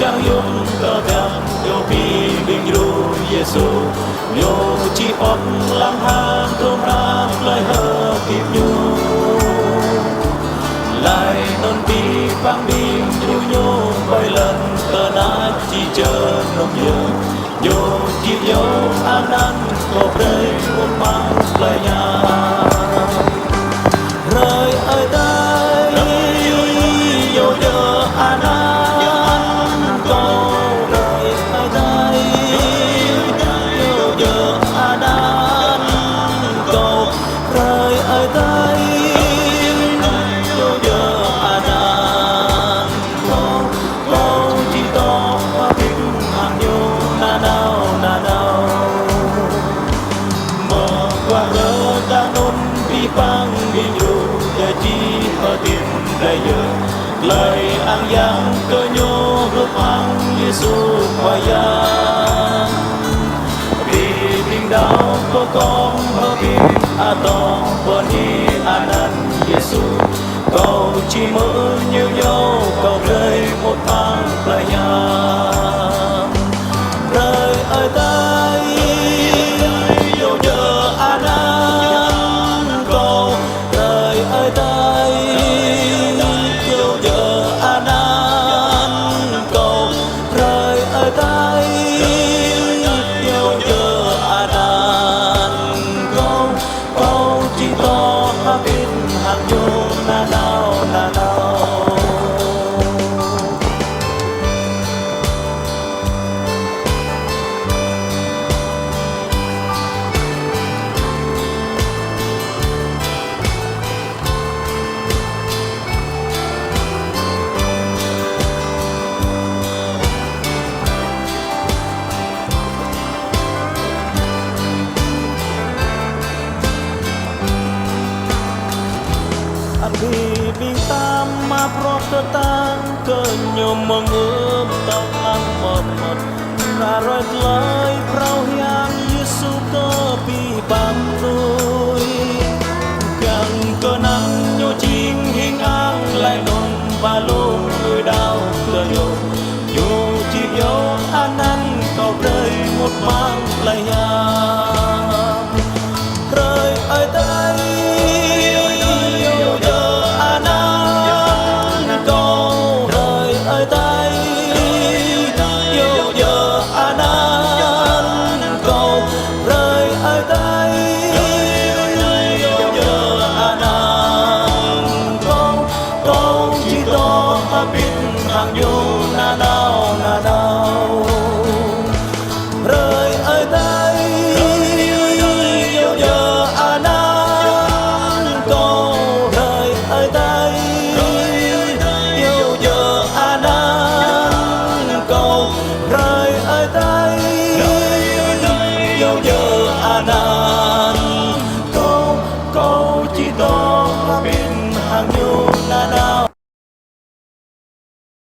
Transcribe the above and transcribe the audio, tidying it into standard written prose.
Trang yung gagang yo piling ru Yesu yo chi ot lang hang tung nam lai hơ kịp nhu lại non bi bang bi nhu nhu vài lần cờ na chi chờ nông nhớ yo chi yo anan có rơi một mang lai nhà rơi ơi đây yo yo anan bang biru jadi hadir daya lai ang yang kenyo rupang Yesus bayang bimbing dao có con hợp bình atong boni anan Yesus cầu chỉ mơ nhiều nhau cầu rơi một mang lại nhà rơi ở đây yêu nhớ anan bintang ma prototang kenyo mengum tang memot raroy lai prau yang Yesu ke pi bang nui yang kenang nyo ching hing ang lai non balung người đau cơ yo chi yo anan cầu rơi một mang lai ya rơi ở đây hàng du na đau